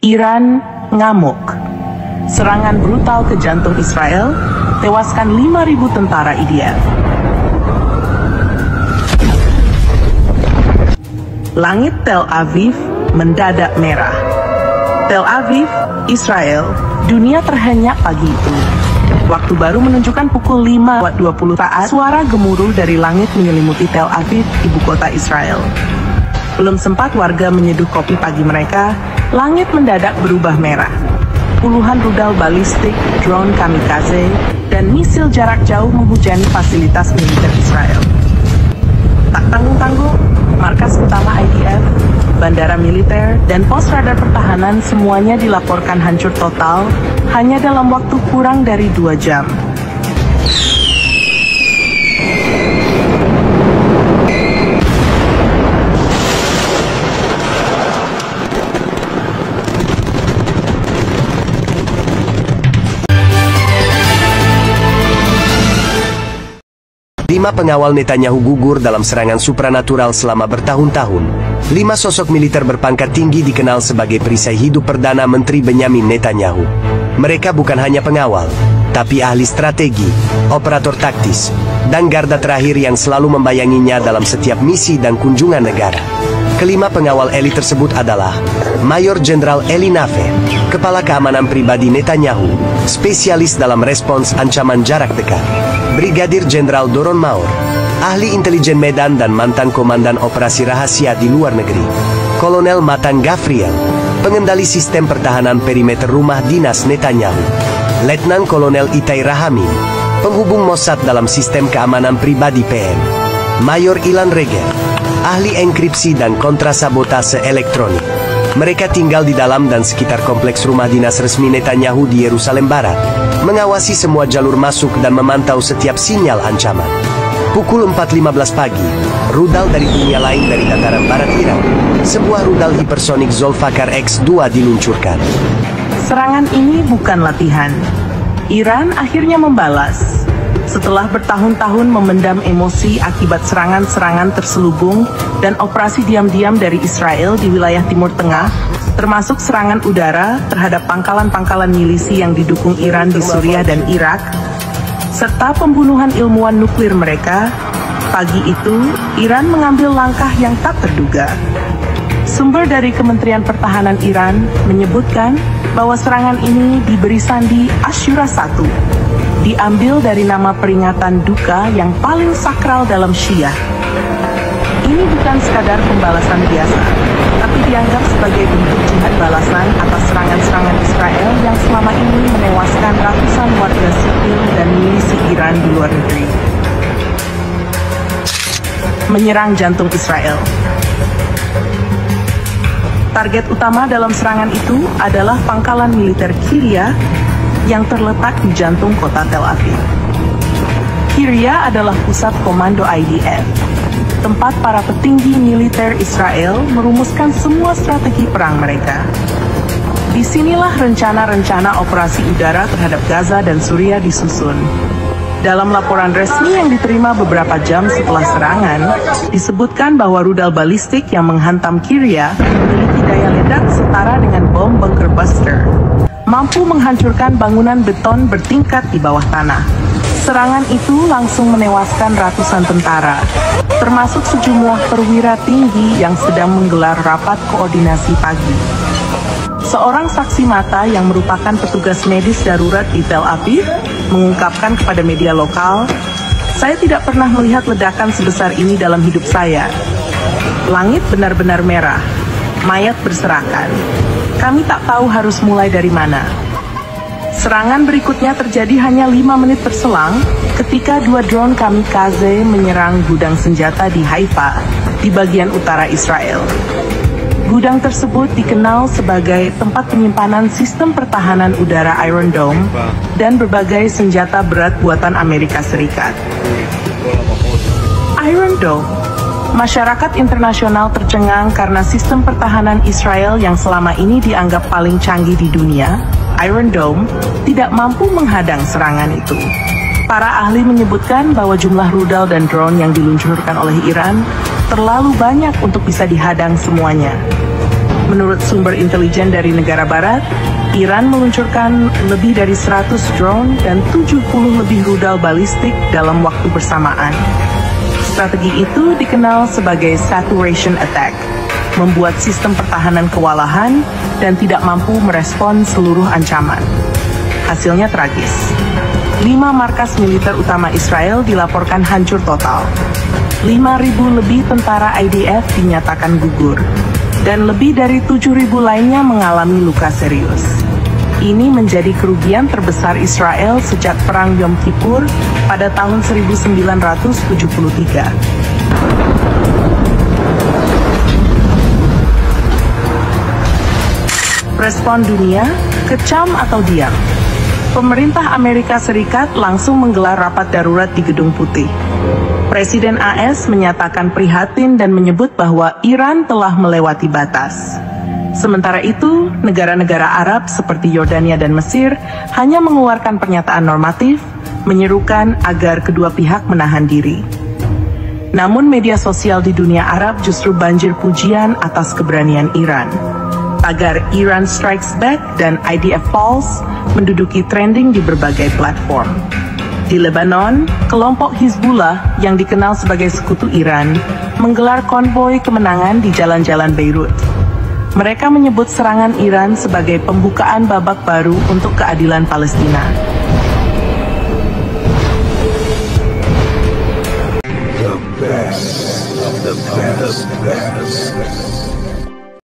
Iran ngamuk. Serangan brutal ke jantung Israel, tewaskan 5.000 tentara IDF. Langit Tel Aviv mendadak merah. Tel Aviv, Israel, dunia terhenyak pagi itu. Waktu baru menunjukkan pukul 5:20 saat suara gemuruh dari langit menyelimuti Tel Aviv, ibu kota Israel. Belum sempat warga menyeduh kopi pagi mereka, langit mendadak berubah merah. Puluhan rudal balistik, drone kamikaze, dan misil jarak jauh menghujani fasilitas militer Israel. Tak tanggung-tanggung, markas utama IDF, bandara militer, dan pos radar pertahanan semuanya dilaporkan hancur total hanya dalam waktu kurang dari 2 jam. Lima pengawal Netanyahu gugur dalam serangan supranatural selama bertahun-tahun. 5 sosok militer berpangkat tinggi dikenal sebagai perisai hidup Perdana Menteri Benyamin Netanyahu. Mereka bukan hanya pengawal, tapi ahli strategi, operator taktis, dan garda terakhir yang selalu membayanginya dalam setiap misi dan kunjungan negara. Kelima pengawal elit tersebut adalah Mayor Jenderal Eli Nafeh, Kepala Keamanan Pribadi Netanyahu, spesialis dalam respons ancaman jarak dekat; Brigadir Jenderal Doron Maur, ahli intelijen Medan dan mantan komandan operasi rahasia di luar negeri; Kolonel Matan Gavriel, pengendali sistem pertahanan perimeter rumah dinas Netanyahu; Letnan Kolonel Itai Rahamim, penghubung Mossad dalam sistem keamanan pribadi PM; Mayor Ilan Reger, ahli enkripsi dan kontrasabotase elektronik. Mereka tinggal di dalam dan sekitar kompleks rumah dinas resmi Netanyahu di Yerusalem Barat, mengawasi semua jalur masuk dan memantau setiap sinyal ancaman. Pukul 4.15 pagi, rudal dari dunia lain dari dataran barat Iran, sebuah rudal hipersonik Zolfakar X-2 diluncurkan. Serangan ini bukan latihan. Iran akhirnya membalas. Setelah bertahun-tahun memendam emosi akibat serangan-serangan terselubung dan operasi diam-diam dari Israel di wilayah Timur Tengah, termasuk serangan udara terhadap pangkalan-pangkalan milisi yang didukung Iran di Suriah dan Irak, serta pembunuhan ilmuwan nuklir mereka, pagi itu Iran mengambil langkah yang tak terduga. Sumber dari Kementerian Pertahanan Iran menyebutkan bahwa serangan ini diberi sandi Ashura I, diambil dari nama peringatan duka yang paling sakral dalam Syiah. Ini bukan sekadar pembalasan biasa, tapi dianggap sebagai bentuk jihad balasan atas serangan-serangan Israel yang selama ini menewaskan ratusan warga sipil dan milisi Iran di luar negeri. Menyerang jantung Israel. Target utama dalam serangan itu adalah pangkalan militer Kiryat yang terletak di jantung kota Tel Aviv. Kiryat adalah pusat komando IDF, tempat para petinggi militer Israel merumuskan semua strategi perang mereka. Disinilah rencana-rencana operasi udara terhadap Gaza dan Suriah disusun. Dalam laporan resmi yang diterima beberapa jam setelah serangan, disebutkan bahwa rudal balistik yang menghantam Kiryat memiliki daya ledak setara dengan bom bunker buster, mampu menghancurkan bangunan beton bertingkat di bawah tanah. Serangan itu langsung menewaskan ratusan tentara, termasuk sejumlah perwira tinggi yang sedang menggelar rapat koordinasi pagi. Seorang saksi mata yang merupakan petugas medis darurat di Tel Aviv mengungkapkan kepada media lokal, "Saya tidak pernah melihat ledakan sebesar ini dalam hidup saya. Langit benar-benar merah, mayat berserakan. Kami tak tahu harus mulai dari mana." Serangan berikutnya terjadi hanya 5 menit berselang ketika 2 drone kamikaze menyerang gudang senjata di Haifa, di bagian utara Israel. Gudang tersebut dikenal sebagai tempat penyimpanan sistem pertahanan udara Iron Dome dan berbagai senjata berat buatan Amerika Serikat. Iron Dome. Masyarakat internasional tercengang karena sistem pertahanan Israel yang selama ini dianggap paling canggih di dunia, Iron Dome, tidak mampu menghadang serangan itu. Para ahli menyebutkan bahwa jumlah rudal dan drone yang diluncurkan oleh Iran terlalu banyak untuk bisa dihadang semuanya. Menurut sumber intelijen dari negara barat, Iran meluncurkan lebih dari 100 drone dan 70 lebih rudal balistik dalam waktu bersamaan. Strategi itu dikenal sebagai saturation attack, membuat sistem pertahanan kewalahan dan tidak mampu merespon seluruh ancaman. Hasilnya tragis. 5 markas militer utama Israel dilaporkan hancur total. 5.000 lebih tentara IDF dinyatakan gugur, dan lebih dari 7.000 lainnya mengalami luka serius. Ini menjadi kerugian terbesar Israel sejak Perang Yom Kippur pada tahun 1973. Respon dunia, kecam atau diam? Pemerintah Amerika Serikat langsung menggelar rapat darurat di Gedung Putih. Presiden AS menyatakan prihatin dan menyebut bahwa Iran telah melewati batas. Sementara itu, negara-negara Arab seperti Yordania dan Mesir hanya mengeluarkan pernyataan normatif, menyerukan agar kedua pihak menahan diri. Namun media sosial di dunia Arab justru banjir pujian atas keberanian Iran. Tagar Iran Strikes Back dan IDF Falls menduduki trending di berbagai platform. Di Lebanon, kelompok Hizbullah yang dikenal sebagai sekutu Iran menggelar konvoi kemenangan di jalan-jalan Beirut. Mereka menyebut serangan Iran sebagai pembukaan babak baru untuk keadilan Palestina. The best of the best.